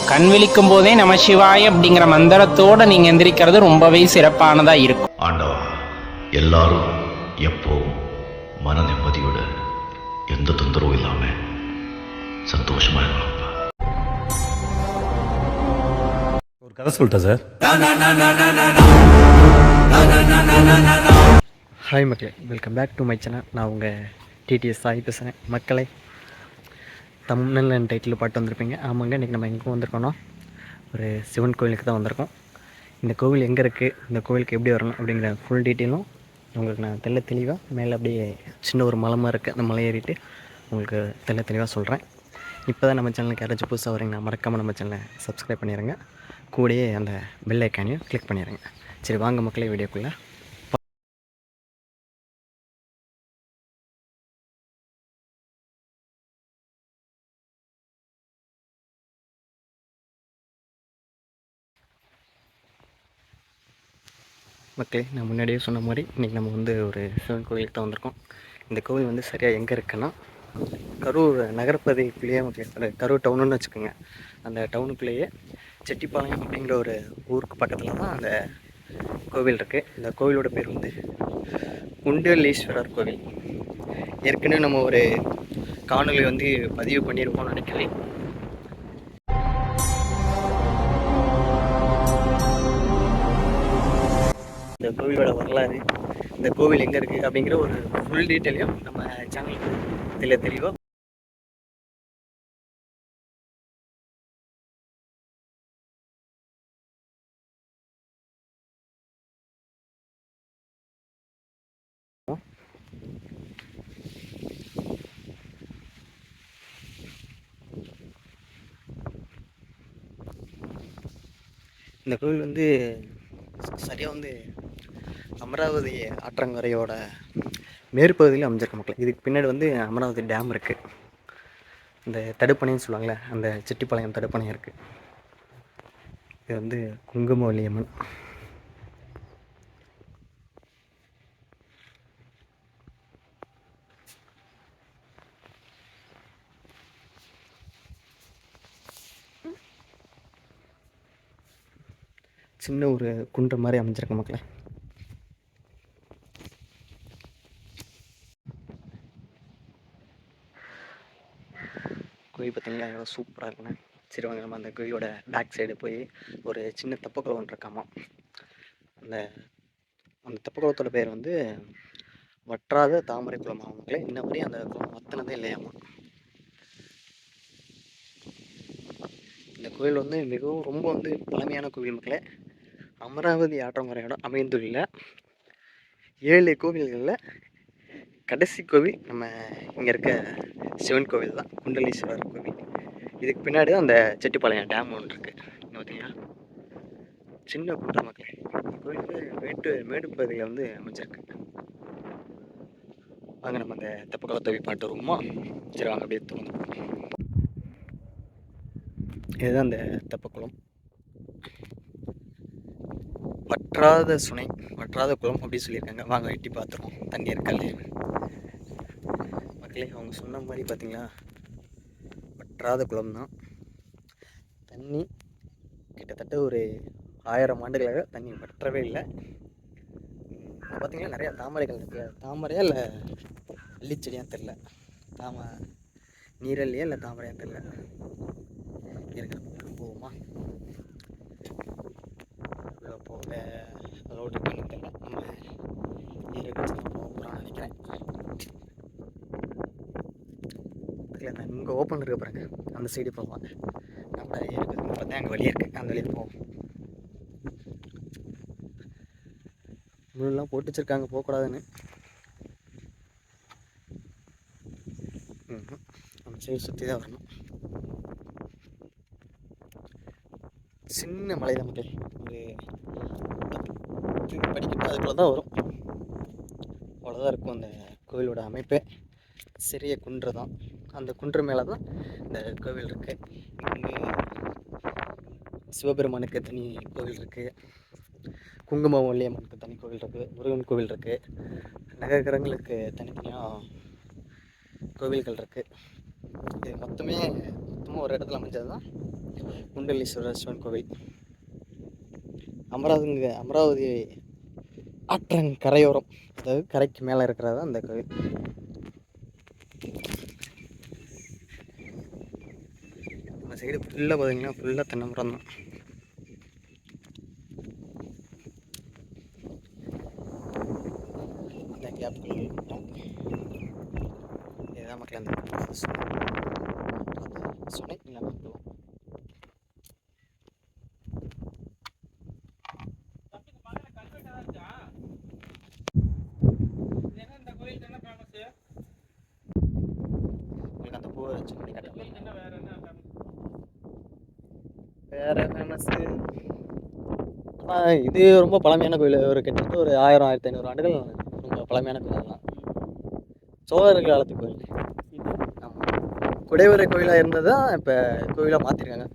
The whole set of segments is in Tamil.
கண் விழிக்கும் போதே நம சிவாய அப்படிங்கிற மந்திரத்தோட நீங்க எந்திரிக்கிறது ரொம்பவே சிறப்பானதா இருக்கும். ஆண்டவா, எல்லாரும் எப்போ மன நிம்மதியோட எந்த தொந்தரவும் இல்லாம சந்தோஷமா இருக்கணும்ப்பா. ஒரு கதை சொல்லிட்டேன் சார். ஹாய் மக்களே, welcome back to my channel. நான் உங்கள் டிடிஎஸ் சாய் பேசுகிறேன். மக்களை தமிழ்நில டைட்டில் பாட்டு வந்திருப்பீங்க. ஆமாங்க, இன்றைக்கி நம்ம எங்கே வந்திருக்கோன்னா ஒரு சிவன் கோவிலுக்கு தான் வந்திருக்கோம். இந்த கோவில் எங்கே இருக்குது, இந்த கோவிலுக்கு எப்படி வரணும் அப்படிங்கிற ஃபுல் டீட்டெயிலும் உங்களுக்கு நான் தெளிவாக மேலே அப்படியே சின்ன ஒரு மலை இருக்குது, அந்த மலை ஏறிட்டு உங்களுக்கு தெளிவாக சொல்கிறேன். இப்போ தான் நம்ம சேனலுக்கு யாராச்சும் புதுசாக வரீங்கன்னா மறக்காமல் நம்ம சேனலை சப்ஸ்கிரைப் பண்ணிடுங்க. கூடயே அந்த பெல் ஐக்கானையும் கிளிக் பண்ணிடுங்க. சரி வாங்க மக்களே, வீடியோக்குள்ளே மக்களே. நான் முன்னாடியே சொன்ன மாதிரி இன்றைக்கி நம்ம வந்து ஒரு சிவன் கோவிலுக்கு தான் வந்திருக்கோம். இந்த கோவில் வந்து சரியாக எங்கே இருக்குன்னா கரூர் நகரப்பகுதிக்குள்ளேயே மக்களே, கரூர் டவுனுன்னு வச்சுக்கோங்க. அந்த டவுனுக்குள்ளேயே செட்டிப்பாளையம் அப்படிங்கிற ஒரு ஊருக்கு பக்கத்தில் தான் அந்த கோவில் இருக்குது. இந்த கோவிலோட பேர் வந்து குண்டலீஸ்வரர் கோவில். ஏற்கனவே நம்ம ஒரு காணொலி வந்து பதிவு பண்ணியிருப்போம்னு நினைக்கிறேன். இந்த கோவிலோட வரலாறு, இந்த கோவில் எங்கே இருக்குது அப்படிங்கிற ஒரு ஃபுல் டீட்டெயிலையும் நம்ம சேனலுக்கு தெளிவாக இந்த கோவில் வந்து சரியாக வந்து அமராவதி ஆற்றங்கரையோட மேற்பகுதியில் அமைஞ்சிருக்க மக்கள். இதுக்கு பின்னாடி வந்து அமராவதி டேம் இருக்குது. இந்த தடுப்பணைன்னு சொல்லுவாங்களே, அந்த செட்டிப்பாளையம் தடுப்பணை இருக்குது. இது வந்து குங்குமவல்லி அம்மன். சின்ன ஒரு குன்று மாதிரி அமைஞ்சிருக்க மக்களே. கோயில் பார்த்தீங்களா எவ்வளோ சூப்பராக இருக்குண்ணே. சரி வாங்க, நம்ம அந்த கோயிலோட பேக் சைடு போய் ஒரு சின்ன தெப்பக்குளம் ஒன்று இருக்காமா. அந்த அந்த தெப்பக்குளத்தோட பேர் வந்து வற்றாத தாமரை குளம் மக்களே. இன்ன வரையும் அந்த குளம் வத்தினதே இல்லையாமா. இந்த கோயில் வந்து மிகவும் ரொம்ப வந்து பழமையான கோவில் மக்களே. அமராவதி ஆற்றங்கரையோட அமைந்துள்ள 7 கோவில்களில் கடைசி கோவில் நம்ம இங்கே இருக்க சிவன் கோவில் தான், குண்டலீஸ்வரர் கோவில். இதுக்கு பின்னாடி தான் அந்த செட்டிப்பாளையம் டேம் ஒன்று இருக்குது. இன்னும் பார்த்தீங்கன்னா சின்ன குன்ற மக்களே. கோவில் வந்து மேடு பகுதியில் வந்து அமைச்சிருக்கு. வாங்க நம்ம அந்த தெப்பக்குளத்தை போய் பாட்டு வருவோமா. சரி வாங்க, அப்படியே தோணும். இதுதான் அந்த தெப்பக்குளம். வற்றாத சுனை, வற்றாத குளம் அப்படி சொல்லியிருக்காங்க. வாங்க எட்டி பார்த்துருவோம் தண்ணி இருக்கா இல்லையா மக்களே. அவங்க சொன்ன மாதிரி பார்த்தீங்களா, வற்றாத குளம் தான். தண்ணி கிட்டத்தட்ட ஒரு 1000 ஆண்டுகளாக தண்ணி வற்றவே இல்லை. பார்த்தீங்கன்னா நிறையா தாமரைகள் இருக்குது. தாமரையா இல்லை அள்ளிச்செடியான்னு தெரில, நீரல்லையா இல்லை தாமரையான்னு தெரில. இருக்கிற போவோமா, போக ரோடு தெரியல. நம்ம போகலாம்னு நினைக்கிறேன். நான் இங்கே ஓப்பன் இருக்க பாருங்க, அந்த சைடு போவாங்க. நம்ம இருக்குது பார்த்தா அங்கே வழி இருக்குது, அந்த வழியில் போவோம். முள்ளெலாம் போட்டு வச்சுருக்காங்க போகக்கூடாதுன்னு. அந்த சைடு சுற்றி தான் வரணும். சின்ன மலை தான் மக்கள். ஒரு படிக்கிட்டு அதுக்குள்ளே தான் வரும். அவ்வளோதான் இருக்கும் அந்த கோவிலோட அமைப்பே. சிறிய குன்று தான். அந்த குன்று மேலே தான் இந்த கோவில் இருக்குது. இங்கே சிவபெருமானுக்கு தனி கோவில் இருக்குது, குங்குமவல்லி அம்மனுக்கு தனி கோவில் இருக்குது, முருகன் கோவில் இருக்குது, நகரங்களுக்கு தனித்தனியாக கோவில்கள் இருக்குது. இது மொத்தமாக ஒரு இடத்துல அமைஞ்சது தான் குண்டலீஸ்வரர் சிவன் கோவில். அமராவதி ஆற்றங் கரையோரம், அதாவது கரைக்கு மேலே இருக்கிறது அந்த கோவில். நம்ம சைடு ஃபுல்லாக பார்த்தீங்கன்னா ஃபுல்லாக தென்னை மரம் தான். அந்த கேப்புக்குள்ள இதுதான் மக்கள் அந்த சுனை இல்லைன்னா அந்த பூவை வச்சு வேற ஃபேமஸ். இது ரொம்ப பழமையான கோயில். ஒரு கிட்டத்தட்ட ஒரு 1000-1500 ஆண்டுகள் ரொம்ப பழமையான கோயில் தான். சோழர்கள் காலத்து கோயில். ஆமாம், குடைவரை கோயிலாக இருந்தது தான் இப்போ கோயிலாக மாற்றிருக்காங்க.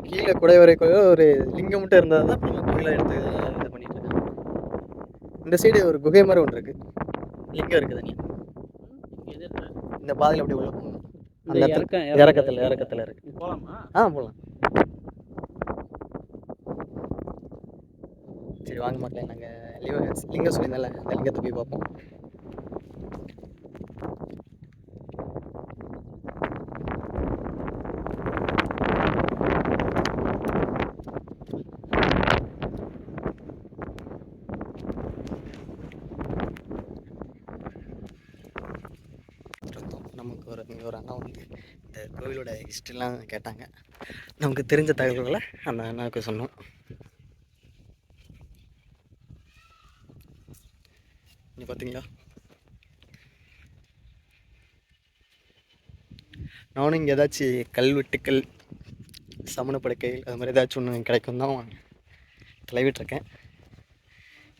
கீழே குடைவரை கோயில் ஒரு லிங்கம் மட்டும் இருந்தது தான் இப்போ கோயிலாக எடுத்து இது பண்ணிட்டு இருக்காங்க. இந்த சைடு ஒரு குகை மாதிரி ஒன்று இருக்குது, லிங்கம் இருக்குது தனியாக. இந்த பாதையில் அப்படி உள்ள போகணும். அந்த இறக்கத்தில் இருக்கு. போகலாமா? போகலாம். சரி வாங்க மக்களே, நாங்கள் லிங்கம் சொல்லியிருந்தால அந்த லிங்கத்தை போய் பார்ப்போம். நமக்கு ஒரு அண்ணா வந்து இந்த கோவிலோட ஹிஸ்ட்ரிலாம் கேட்டாங்க. நமக்கு தெரிஞ்ச தகவல்களை அந்த அண்ணாவுக்கு சொன்னோம். நீ பார்த்தீங்களா, நானும் இங்கே ஏதாச்சும் கல்வெட்டுக்கள், சமணப்படுக்கைகள் அது மாதிரி ஏதாச்சும் ஒன்று கிடைக்கும் தான் கிளவிட்டுருக்கேன்.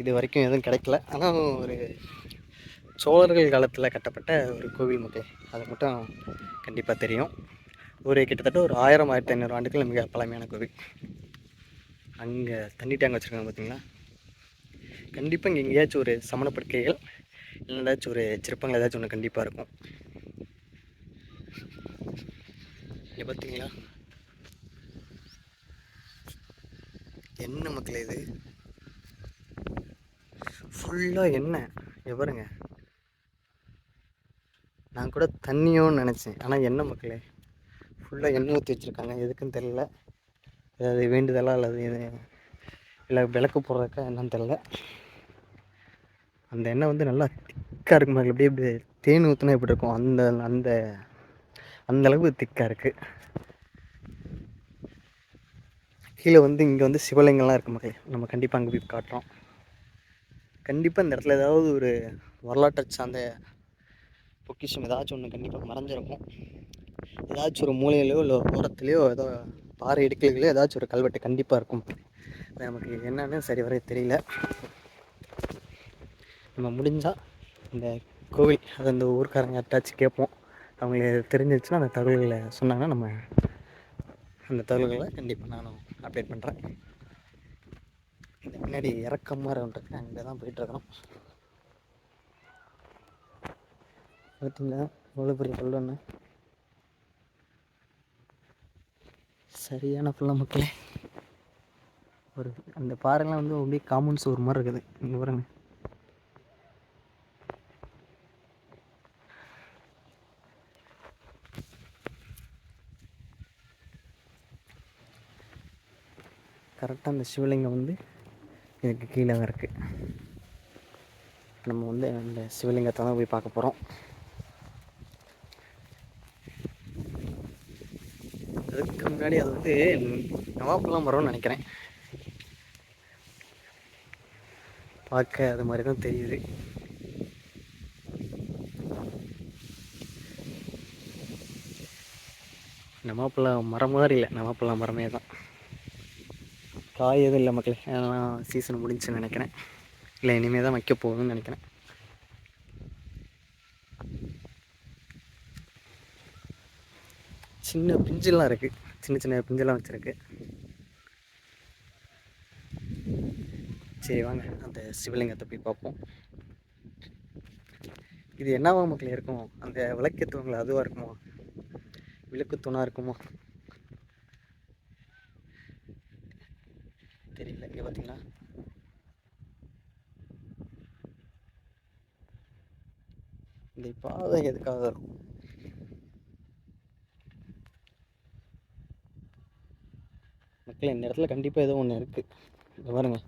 இது வரைக்கும் எதுவும் கிடைக்கல. ஆனால் ஒரு சோழர்கள் காலத்தில் கட்டப்பட்ட ஒரு கோவில் மக்கள், அது மட்டும் கண்டிப்பாக தெரியும். ஒரு கிட்டத்தட்ட ஒரு 1000-1500 ஆண்டுகள் மிக பழமையான கோவில். அங்கே தண்ணி டேங்க் வச்சுருக்காங்க பார்த்தீங்களா. கண்டிப்பாக இங்கே எங்கேயாச்சும் ஒரு சமணப்படுக்கைகள் இல்லை ஏதாச்சும் ஒரு சிற்பங்கள் ஏதாச்சும் ஒன்று கண்டிப்பாக இருக்கும். இங்கே பார்த்தீங்களா என்ன மக்களே, இது ஃபுல்லாக எண்ணெய். பாருங்க, நான் கூட தண்ணியோன்னு நினச்சேன், ஆனால் எண்ணெய் மக்களே. ஃபுல்லாக எண்ணெய் ஊற்றி வச்சுருக்காங்க. எதுக்குன்னு தெரியல, ஏதாவது வேண்டுதலாக அல்லது இல்லை விளக்கு போடுறதுக்கா என்னன்னு தெரியல. அந்த எண்ணெய் வந்து நல்லா திக்காக இருக்கு மக்கள். அப்படியே தேன் ஊற்றினா எப்படி இருக்கும் அந்த அந்த அந்த அளவுக்கு திக்காக இருக்குது. கீழே வந்து இங்கே வந்து சிவலிங்கம்லாம் இருக்குது மக்களே. நம்ம கண்டிப்பாக அங்கே போய் காட்டுறோம். கண்டிப்பாக இந்த இடத்துல ஏதாவது ஒரு வரலாற்றை சார்ந்த பொக்கிஷம் ஏதாச்சும் ஒன்று கண்டிப்பாக மறைஞ்சிருக்கும். ஏதாச்சும் ஒரு மூலையிலையோ இல்லை ஓரத்துலேயோ ஏதோ பாறை இடுக்கலையோ ஏதாச்சும் ஒரு கல்வெட்டு கண்டிப்பாக இருக்கும். நமக்கு என்னன்னு சரி வர தெரியல. நம்ம முடிஞ்சால் இந்த கோவில் அது அந்த ஊர்க்காரங்க அட்டாச்சு கேட்போம். அவங்களுக்கு தெரிஞ்சிச்சுன்னா அந்த தகவல்களை சொன்னாங்கன்னா நம்ம அந்த தகவல்களை கண்டிப்பாக நானும் அப்டேட் பண்ணுறேன். இந்த பின்னாடி இறக்கம் மாதிரி ஒன்று இருக்கு, அங்கே தான் போயிட்டுருக்கோம். பார்த்தீங்களா எவ்வளோ பெரிய பள்ளம்னு. சரியான பள்ளம் மக்களே. ஒரு அந்த பாறைலாம் வந்து அப்படியே காம்பவுண்ட்ஸ் ஒரு மாதிரி இருக்குது. இங்கே பாருங்க, கரெக்டாக அந்த சிவலிங்கம் வந்து இதுக்கு கீழே தான் இருக்குது. நம்ம வந்து அந்த சிவலிங்கத்தை தான் போய் பார்க்க போகிறோம். அதுக்கு முன்னாடி அது வந்து நவாப்பழம் மரம்னு நினைக்கிறேன். பார்க்க அது மாதிரி தான் தெரியுது. நவாப்பழம் மரம் மாதிரி இல்லை, நவாப்பழம் மரமே தான். காய் எதுவும் இல்லை மக்களே, அதெல்லாம் சீசன் முடிஞ்சுன்னு நினைக்கிறேன். இல்லை இனிமேல் தான் வைக்க போகுதுன்னு நினைக்கிறேன். சின்ன பிஞ்செல்லாம் இருக்குது, சின்ன சின்ன பிஞ்செல்லாம் வச்சுருக்கு. சரி வாங்க அந்த சிவலிங்கத்தை போய் பார்ப்போம். இது என்னவா மக்களே இருக்கும், அந்த விளக்கேற்றுவாங்களா அதுவாக இருக்குமா? விளக்கு தூணாக இருக்குமோ தெரியல. இங்கே பார்த்தீங்களா இந்த பாதை எதுக்காக வரும்? மக்கள் இந்த இடத்துல கண்டிப்பாக ஏதோ ஒன்று இருக்குது. இங்க பாருங்க,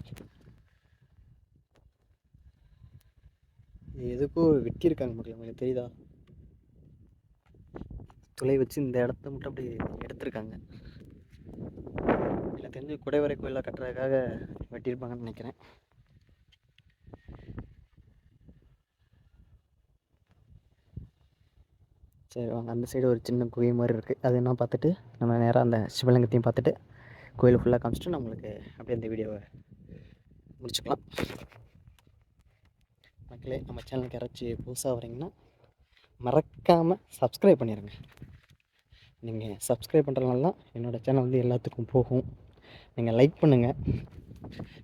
இது எதுக்கும் வெட்டியிருக்காங்க மக்கள். உங்களுக்கு தெரியுதா? துளை வச்சு இந்த இடத்த மட்டும் அப்படி எடுத்திருக்காங்க. எனக்கு தெரிஞ்சு குடைவரை கோயிலாக கட்டுறதுக்காக வெட்டியிருப்பாங்கன்னு நினைக்கிறேன். சரி வாங்க, அந்த சைடு ஒரு சின்ன குகை மாதிரி இருக்குது. அது என்ன பார்த்துட்டு நம்ம நேராக அந்த சிவலிங்கத்தையும் பார்த்துட்டு கோயில் ஃபுல்லாக காமிச்சிட்டு நம்மளுக்கு அப்படியே இந்த வீடியோவை முடிச்சுக்கலாம். மக்களே, நம்ம சேனலுக்கு யாராச்சும் புதுசாக வரீங்கன்னா மறக்காமல் சப்ஸ்கிரைப் பண்ணிடுங்க. நீங்கள் சப்ஸ்கிரைப் பண்ணுறதுனால தான் என்னோடய சேனல் வந்து எல்லாத்துக்கும் போகும். நீங்கள் லைக் பண்ணுங்கள்,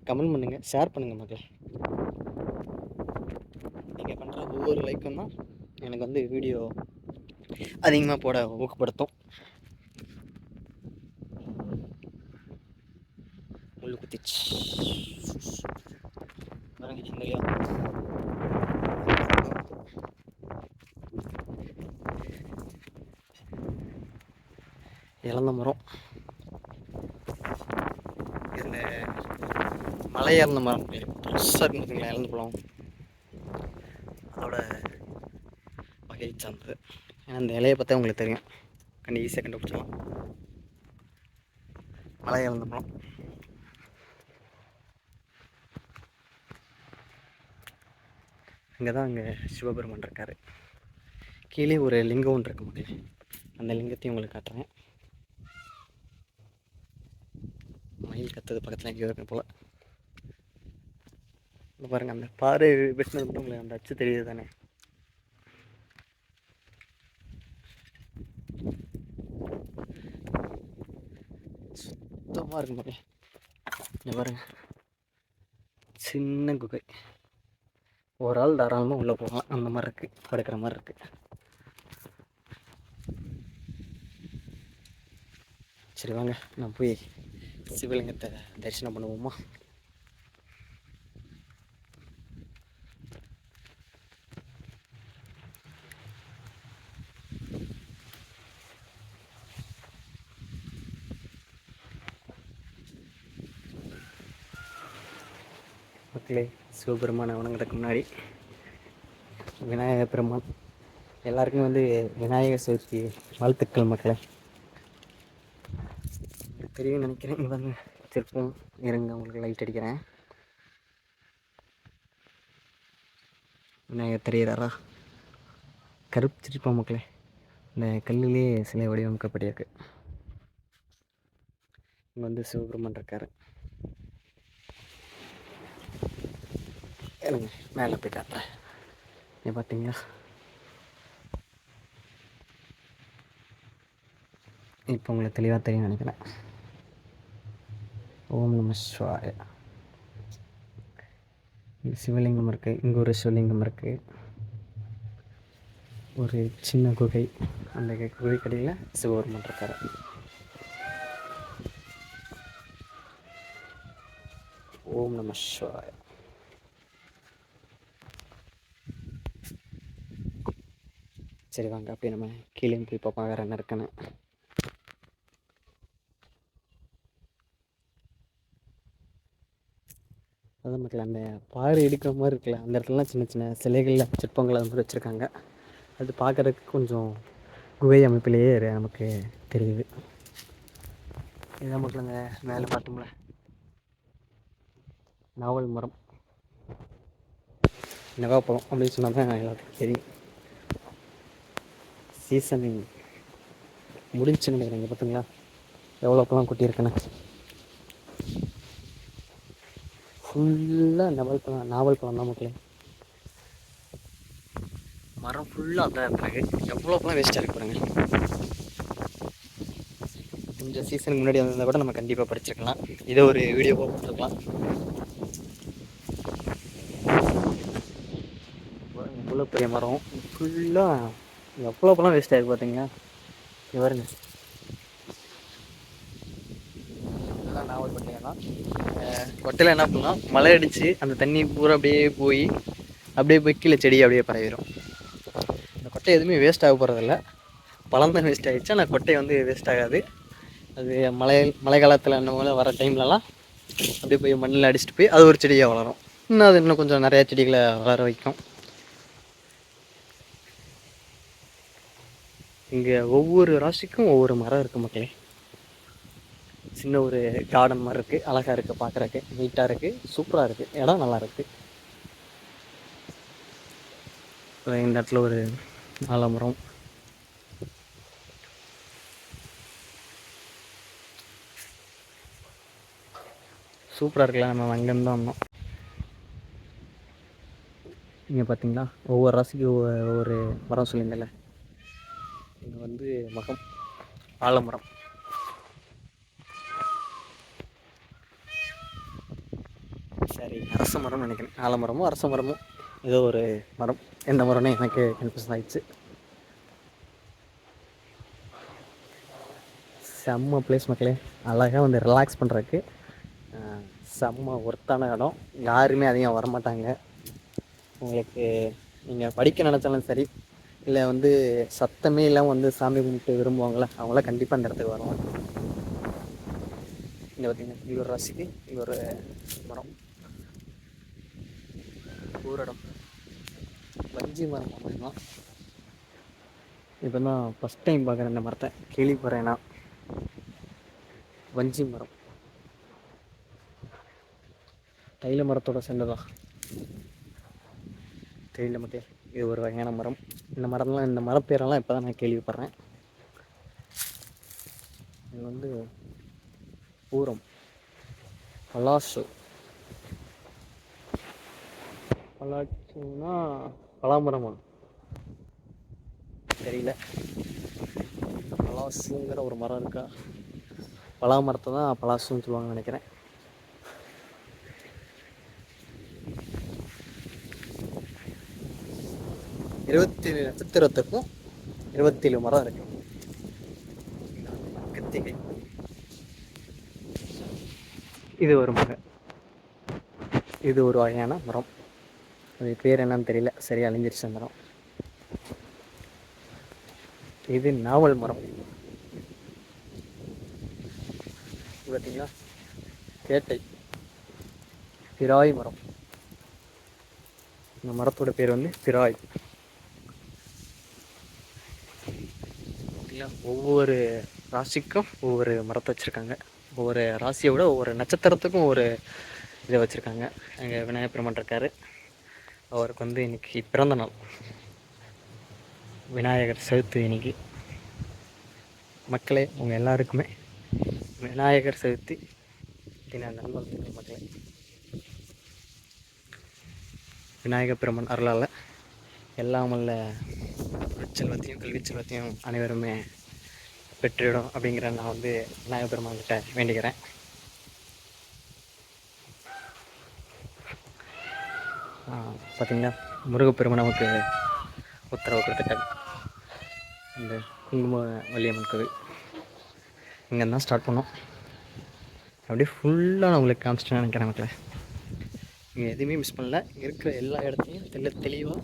கமெண்ட் பண்ணுங்கள், ஷேர் பண்ணுங்கள் மக்களே. நீங்கள் பண்ணுற ஒவ்வொரு லைக்கும் தான் எனக்கு வந்து வீடியோ அதிகமாக போட ஊக்கப்படுத்தும். முள்ளு குத்திச்சு பாருங்க இந்த இல்லையா. இழந்த மரம், இந்த மலை இறந்த மரம் பெருசாக இருக்கு பார்த்தீங்களா, இழந்த பழம் அதோட வகையை சார்ந்தது. ஏன்னா இந்த இலையை பார்த்தா உங்களுக்கு தெரியும், ஈஸியாக கண்டுபிடிச்சலாம். மலை இழந்த பழம். இங்கே தான் அங்கே சிவபெருமான் இருக்கார். கீழே ஒரு லிங்கம் ஒன்று இருக்கு மக்களே, அந்த லிங்கத்தையும் உங்களுக்கு காட்டுறேன். மயில் கத்துறது பக்கத்தில் எங்கேயோ இருக்கு போல். பாருங்கள், அந்த பாறை வெட்டினது மட்டும் உங்களுக்கு அந்த அச்சு தெரியுது தானே. சுத்தமாக இருக்கு மக்களே. இங்கே பாருங்க, சின்ன குகை, ஒரு ஆள் தாராளமாக உள்ளே போகலாம். அந்த மாதிரி இருக்குது, படுக்கிற மாதிரி இருக்குது. சரி வாங்க, நான் போய் சிவலிங்கத்தை தரிசனம் பண்ணுவோமா? மக்களே, சிவபெருமானை வணங்குறதுக்கு முன்னாடி விநாயகர் பெருமான் எல்லாருக்குமே வந்து விநாயகர் சதுர்த்தி வாழ்த்துக்கள் மக்களே. தெரியும் நினைக்கிறேன். இங்கே வந்து சிற்பம் இருங்க, உங்களுக்கு லைட் அடிக்கிறேன். விநாயகர் தெரிகிறாரா? கருப்பு சிற்பம் மக்களே, இந்த கல்லிலே சிலை வடிவமைக்கப்பட்டிருக்கு. இங்கே வந்து சிவபெருமான் இருக்கார். எனக்கு மேலே போய் காட்டுறேன். நீ பார்த்தீங்களா? இப்போ உங்களுக்கு தெளிவாக தெரியும் நினைக்கிறேன். ஓம் நம சிவாய. இங்கே சிவலிங்கம் இருக்குது, இங்கே ஒரு சிவலிங்கம் இருக்குது, ஒரு சின்ன குகை, அந்த குகை கடையில் சிவபெருமான் இருக்கார். ஓம் நம சிவாய. சரி வாங்க, அப்படியே நம்ம கீழே போய் பார்ப்போம் வேறு என்ன இருக்குன்னு. அதான் மக்கள், அந்த பாறை எடுக்கிற மாதிரி இருக்குல்ல, அந்த இடத்துலலாம் சின்ன சின்ன சிலைகளில் சிற்பங்களை வந்து வச்சுருக்காங்க. அது பார்க்குறதுக்கு கொஞ்சம் குகை அமைப்பிலேயே நமக்கு தெரியுது. இதான் மக்கள், அந்த மேலே பார்த்தோம்ல நாவல் மரம், நவாப்பழம் அப்படின்னு சொன்னால் தான் எல்லாத்துக்கும் தெரியும். சீசன் முடிஞ்சுன்னு நினைக்கிறேன். பார்த்தீங்களா எவ்வளோ பழம் கொட்டியிருக்குன்னு. ஃபுல்லாக நாவல் பழம் தான் மக்களே. மரம் ஃபுல்லாக அதான் இருக்குது. எவ்வளோ பழம் வேஸ்ட்டாக இருக்கு பாருங்க. கொஞ்சம் சீசனுக்கு முன்னாடி வந்திருந்தால் கூட நம்ம கண்டிப்பாக பறிச்சிருக்கலாம். இதை ஒரு வீடியோவாக போட்டுருக்கலாம். இவ்வளோ பெரிய மரம் ஃபுல்லாக எவ்வளோ பழம் வேஸ்ட் ஆகிருக்கு பார்த்தீங்களா. இங்கே வருங்க, இதெல்லாம் நாவல் கொட்டையெல்லாம். கொட்டையில் என்ன பண்ணலாம், மழை அடித்து அந்த தண்ணி பூரா அப்படியே போய் கீழே செடி அப்படியே பரவிடும். இந்த கொட்டை எதுவுமே வேஸ்ட் ஆக போகிறதில்ல. பழம் தான் வேஸ்ட் ஆகிடுச்சு, ஆனால் கொட்டை வந்து வேஸ்ட் ஆகாது. அது மழை காலத்தில் அந்த மாதிரி வர டைம்லலாம் அப்படியே போய் மண்ணில் அடிச்சுட்டு போய் அது ஒரு செடியாக வளரும். இன்னும் கொஞ்சம் நிறையா செடிகளை வளர வைக்கும். இங்கே ஒவ்வொரு ராசிக்கும் ஒவ்வொரு மரம் இருக்குது மக்களே. சின்ன ஒரு கார்டன் மாதிரி இருக்குது, அழகாக இருக்குது, பார்க்குறக்கு நீட்டாக இருக்குது, சூப்பராக இருக்குது, இடம் நல்லா இருக்குது. இந்த இடத்துல ஒரு ஆலமரம், சூப்பராக இருக்கலாம். நம்ம அங்கேருந்து தான் வந்தோம். இங்கே பார்த்தீங்களா, ஒவ்வொரு ராசிக்கும் ஒவ்வொரு மரம் சொல்லியிருந்தேன்ல, இங்கே வந்து ஆலமரம். சரி, அரச மரம்னு நினைக்கிறேன். ஆலமரமும் அரச மரமும் ஏதோ ஒரு மரம். எந்த மரம்னு எனக்கு கன்ஃபியூஷன் ஆகிடுச்சு. செம்ம பிளேஸ் மக்களே, அழகாக வந்து ரிலாக்ஸ் பண்ணுறதுக்கு செம்ம ஒர்த்தான இடம். யாருமே அதிகம் வரமாட்டாங்க. உங்களுக்கு நீங்கள் படிக்க நினச்சாலும் சரி, இல்லை வந்து சத்தமே இல்லாமல் வந்து சாமி கும்பிட்டு விரும்புவாங்களே, அவங்களாம் கண்டிப்பாக இந்த இடத்துக்கு வருவாங்க. இங்கே பார்த்தீங்கன்னா இங்கே ஒரு ராசிக்கு இங்கே ஒரு மரம், ஊரடம் வஞ்சி மரம் அப்படின்னா. இப்போ தான் ஃபஸ்ட் டைம் பார்க்குறேன் இந்த மரத்தை, கேள்விப்படுறேன்னா. வஞ்சி மரம் தைல மரத்தோட சேர்ந்ததா தெரியல மக்களே. இது ஒரு வகையான மரம். இந்த மரப்பேரெல்லாம் இப்போ தான் நான் கேள்விப்படுறேன். இது வந்து பூரம் பலாசு. பலாசுன்னா பலாமரமா தெரியல. பலாசுங்கிற ஒரு மரம் இருக்கா, பலாமரத்தை தான் பலாசுன்னு சொல்லுவாங்கன்னு நினைக்கிறேன். நட்சத்திரத்துக்கும் 27 மரம் இருக்கு. கத்திகை இது ஒரு மரம். இது ஒரு வகையான மரம். அது பேர் என்னன்னு தெரியல, சரியா அழிஞ்சிருச்சு மரம். இது நாவல் மரம். பார்த்தீங்களா, கேட்டை பிராய் மரம். இந்த மரத்தோட பேர் வந்து பிராய். ஒவ்வொரு ராசிக்கும் ஒவ்வொரு மரத்தை வச்சுருக்காங்க. ஒவ்வொரு ராசியோட ஒவ்வொரு நட்சத்திரத்துக்கும் ஒவ்வொரு இதை வச்சுருக்காங்க. அங்கே விநாயகர் பெருமான் இருக்கார். அவருக்கு வந்து இன்றைக்கி பிறந்த நாள், விநாயகர் சதுர்த்தி இன்னைக்கு. மக்களே, உங்கள் எல்லாருக்குமே விநாயகர் சதுர்த்தி தின நல்வாழ்த்துக்கள் மக்களே. விநாயகர் பெருமான் அருளால் எல்லாம் வல்ல செல்வத்தையும் கல்வி செல்வத்தையும் அனைவருமே பெற்றிடும் அப்படிங்கிற நான் வந்து விநாயகர் பெருமான்கிட்ட வேண்டிக்கிறேன். பார்த்திங்கன்னா முருகப்பெருமான் நமக்கு உத்தரவு கொடுத்துட்டார். இந்த குங்கும வள்ளியம்மன் கோவில் இங்கே தான் ஸ்டார்ட் பண்ணோம். அப்படியே ஃபுல்லாக நான் உங்களுக்கு காமிச்சிட்டேன்னு நினைக்கிறேன் மக்களே. இங்கே எதுவுமே மிஸ் பண்ணல. இருக்கிற எல்லா இடத்தையும் தெளிவாக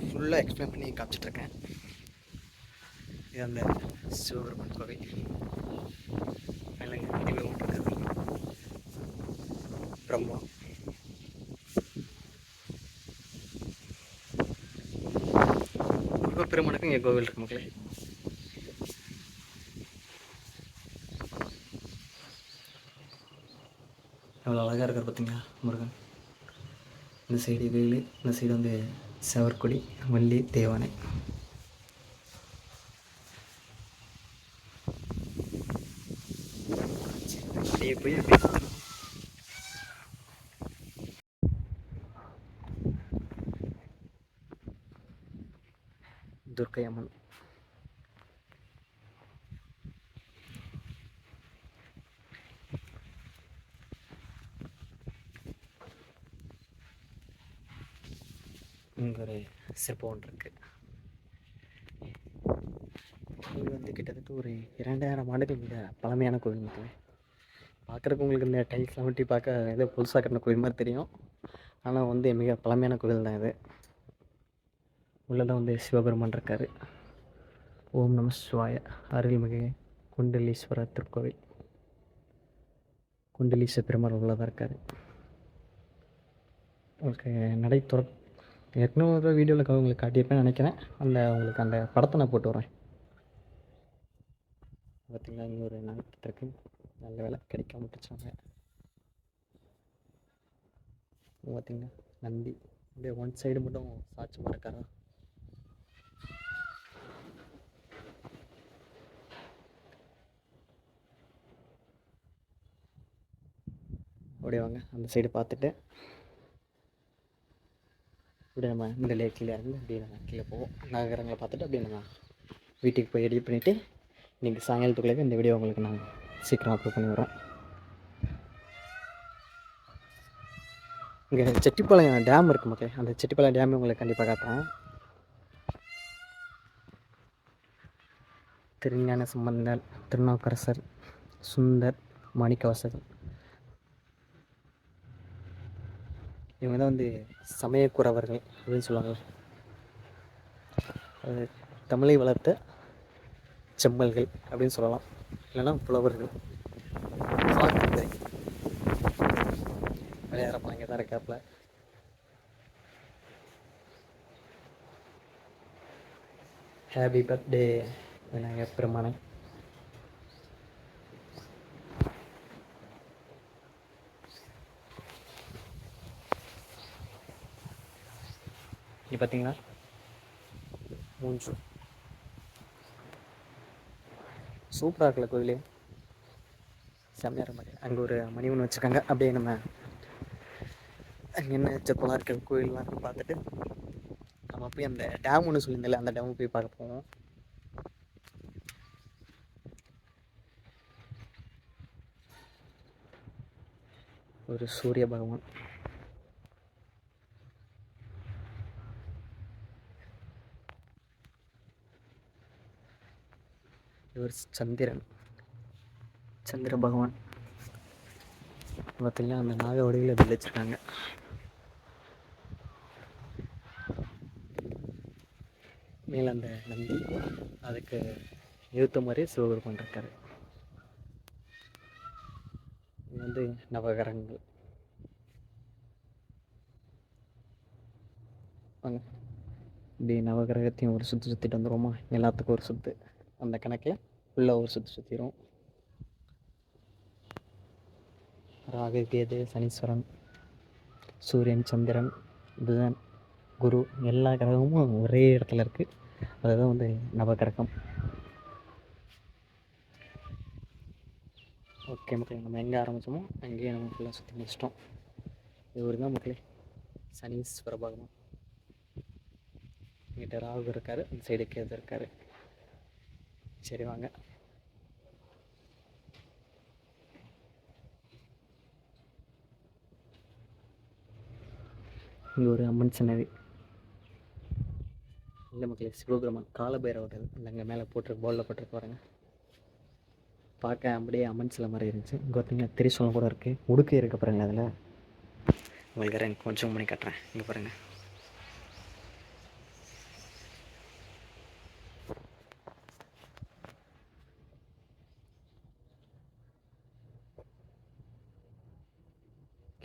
ஃபுல்லாக எக்ஸ்பிளைன் பண்ணி காமிச்சிட்ருக்கேன். இது அந்த சிவபெருமான் கோவில். இல்லைங்க, தீபம் இருக்குது. பிரம்மா முருகப்பெருமானுக்கும் இங்கே கோவில் இருக்கு மக்களே. எவ்வளோ அழகாக இருக்கார் பார்த்தீங்களா முருகன். இந்த சைடு வேலு, இந்த சைடு வந்து செவர்கொடி, வள்ளி, தேவானை. அப்படியே போய் துர்க்கை அம்மன். இங்கே ஒரு சிற்பம் ஒன்று இருக்குது. இது வந்து கிட்டத்தட்ட ஒரு 2000 ஆண்டுகள் மிக பழமையான கோவில் மக்களே. பார்க்குறக்கு உங்களுக்கு இந்த டைல்ஸ்லாம் ஒட்டி பார்க்க ஏதோ புதுசாக கட்டின கோவில் மாதிரி தெரியும். ஆனால் வந்து மிக பழமையான கோவில் தான் இது. உள்ளதான் வந்து சிவபெருமான் இருக்கார். ஓம் நம சிவாய. அருள்மிகு குண்டலீஸ்வரர் திருக்கோவில். குண்டலீஸ்வர பெருமாள் உள்ளதாக இருக்கார். உங்களுக்கு நடை ஏற்கனவே ஒரு வீடியோவில் உங்களுக்கு காட்டியிருப்பேன்னு நினைக்கிறேன். உங்களுக்கு அந்த படத்தை நான் போட்டு வரேன். பார்த்திங்களா, இங்கே ஒரு நட்சத்திரக்கு நல்ல வேலை கிடைக்காம விட்டுச்சாங்க. பார்த்திங்கன்னா நந்தி அப்படியே ஒன் சைடு மட்டும் சாட்சி மாட்டக்காரா. அப்படியே வாங்க அந்த சைடு பார்த்துட்டு அப்படியே நம்ம இந்த லேக்கில் இருந்து அப்படியே நம்ம கீழே போவோம். நகரங்களை பார்த்துட்டு அப்படியே நம்ம வீட்டுக்கு போய் எடிட் பண்ணிவிட்டு இன்றைக்கி சாயங்காலத்துக்குள்ளே இந்த வீடியோ உங்களுக்கு நான் சீக்கிரம் அப்லோட் பண்ணி வரேன். இங்கே செட்டிப்பாளையம் டேம் இருக்குது மக்களே. அந்த செட்டிப்பாளையம் டேம் உங்களுக்கு கண்டிப்பாக காட்டுறேன். திருஞான சம்பந்தர், திருநாவுக்கரசர், சுந்தர், மாணிக்கவாசகர் இவங்க தான் வந்து சமயக்குறவர்கள் அப்படின்னு சொல்லுவாங்க. அது தமிழை வளர்த்த செம்மல்கள் அப்படின்னு சொல்லலாம். இல்லைன்னா புலவர்கள். விளையாடுறப்ப இங்கே தான் இருக்காப்புல. ஹாப்பி பர்த்டே விநாயகர் பெருமானை. இங்கே பார்த்தீங்களா மூஞ்சு சூப்பராக இருக்குல்ல கோயிலே. செம்மையாக மாதிரி அங்கே ஒரு மணி ஒன்று வச்சுருக்காங்க. அப்படியே நம்ம அங்கே என்ன செப்பலாக இருக்கிற கோயிலெலாம் பார்த்துட்டு நம்ம போய் அந்த டேம் ஒன்று சொல்லியிருந்தால அந்த டேம் போய் பார்க்க போவோம். ஒரு சூரிய பகவான். இவர் சந்திரன், சந்திர பகவான். பார்த்தீங்கன்னா அந்த நாக வடிவில் விளைச்சிருக்காங்க. மேலே அந்த நந்தி அதுக்கு எழுத்த மாதிரியே சிவபெருமான் இருக்காரு. இது வந்து நவகிரகங்கள். வாங்க இப்படி நவகிரகத்தையும் ஒரு சுற்றிட்டு வந்துடுவோமா. எல்லாத்துக்கும் ஒரு சுற்று அந்த கணக்கில் உள்ள ஒரு சுற்றிடும். ராகு, கேது, சனீஸ்வரன், சூரியன், சந்திரன், புதன், குரு எல்லா கிரகமும் ஒரே இடத்துல இருக்குது. அதுதான் வந்து நவகிரகம். ஓகே மக்களே, நம்ம எங்கே ஆரம்பித்தோமோ அங்கேயே நம்ம ஃபுல்லாக சுற்றி முடிச்சிட்டோம். இவர் தான் மக்களே சனீஸ்வர பகவான். இங்கிட்ட ராகு இருக்கார், அந்த சைடு கேது இருக்கார். சரி வாங்க. இங்கே ஒரு அம்மன் சன்னதி. இந்த மக்களே சிவபெருமான் காலபைரவர் அங்கே மேலே போட்டிருக்கு, போலில் போட்டிருக்கு பாருங்க. பார்க்க அப்படியே அம்மன் சிலை மாதிரி இருந்துச்சு. இங்கே பார்த்தீங்கன்னா திரிசூலம் கூட இருக்குது, உடுக்கை இருக்க பாருங்க. அதில் உங்களுக்கு எனக்கு கொஞ்சம் பண்ணி காட்டுறேன். இங்கே பாருங்கள்.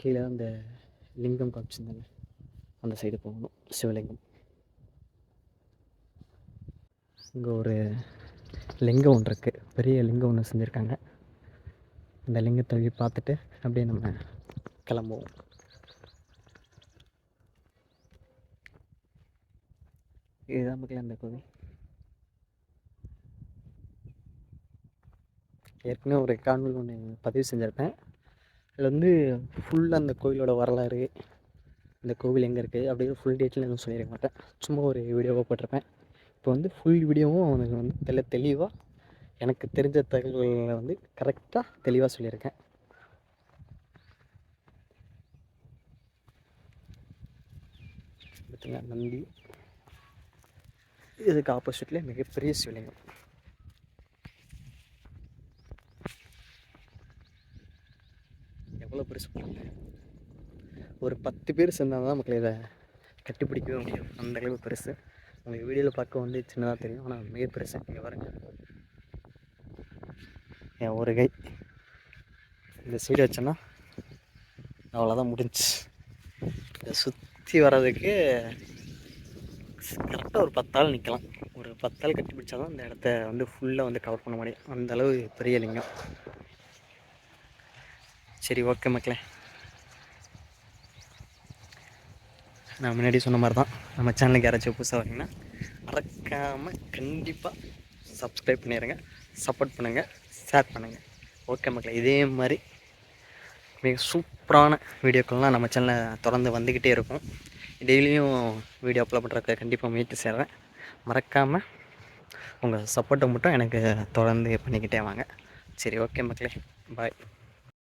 கீழே அந்த லிங்கம் காமிச்சிருந்தாங்க, அந்த சைடு போகணும். சிவலிங்கம். இங்கே ஒரு லிங்கம் ஒன்று இருக்குது, பெரிய லிங்கம் ஒன்று செஞ்சுருக்காங்க. அந்த லிங்கத்தை போய் பார்த்துட்டு அப்படியே நம்ம கிளம்புவோம். இதுதான் மக்களே அந்த கோவில். ஏற்கனவே ஒரு காணொலி ஒன்று பதிவு செஞ்சுருப்பேன். அதில் வந்து ஃபுல்லாக அந்த கோவிலோட வரலாறு, இந்த கோவில் எங்கே இருக்குது அப்படிங்கிற ஃபுல் டீட்டெயில் எதுவும் சொல்லியிருக்க மாட்டேன். சும்மா ஒரு வீடியோவாக போட்டிருப்பேன். இப்போ வந்து ஃபுல் வீடியோவும் அவனுக்கு வந்து தெளிவாக எனக்கு தெரிஞ்ச தகவல்களை வந்து கரெக்டாக தெளிவாக சொல்லியிருக்கேன். பார்த்தீங்கன்னா நந்தி, இதுக்கு ஆப்போசிட்லேயே மிகப்பெரிய சிவலிங்கம். எவ்வளோ பெருசு பாருங்க. ஒரு 10 பேர் சேர்ந்தால் தான் மக்களே இதை கட்டி பிடிக்கவே முடியும். அந்த அளவுக்கு பெருசு. உங்களுக்கு வீடியோவில் பார்க்க வந்து சின்னதாக தெரியும், ஆனால் மிக பெருசு. இங்கே பாருங்க, என் ஒரு கை இந்த சைடு வச்சோன்னா அவ்வளோதான் முடிஞ்சு. இதை சுற்றி வர்றதுக்கு கரெக்டாக ஒரு 10 ஆள் நிற்கலாம். ஒரு 10 ஆள் கட்டி பிடிச்சா தான் இந்த இடத்த வந்து ஃபுல்லாக வந்து கவர் பண்ண முடியும். அந்தளவு பெரிய லிங்கம். சரி, ஓகே மக்களே, நான் முன்னாடி சொன்ன மாதிரி தான், நம்ம சேனலுக்கு யாராச்சும் புதுசாக வரீங்கன்னா மறக்காமல் கண்டிப்பாக சப்ஸ்கிரைப் பண்ணிடுங்க, சப்போர்ட் பண்ணுங்கள், ஷேர் பண்ணுங்கள். ஓகே மக்களே, இதே மாதிரி மிக சூப்பரான வீடியோக்கள்லாம் நம்ம சேனலில் தொடர்ந்து வந்துக்கிட்டே இருக்கும். டெய்லியும் வீடியோ அப்லோட் பண்ணுறதுக்கு கண்டிப்பாக முயற்சி செய்கிறேன். மறக்காமல் உங்கள் சப்போர்ட்டை மட்டும் எனக்கு தொடர்ந்து பண்ணிக்கிட்டே வாங்க. சரி, ஓகே மக்களே, பாய்.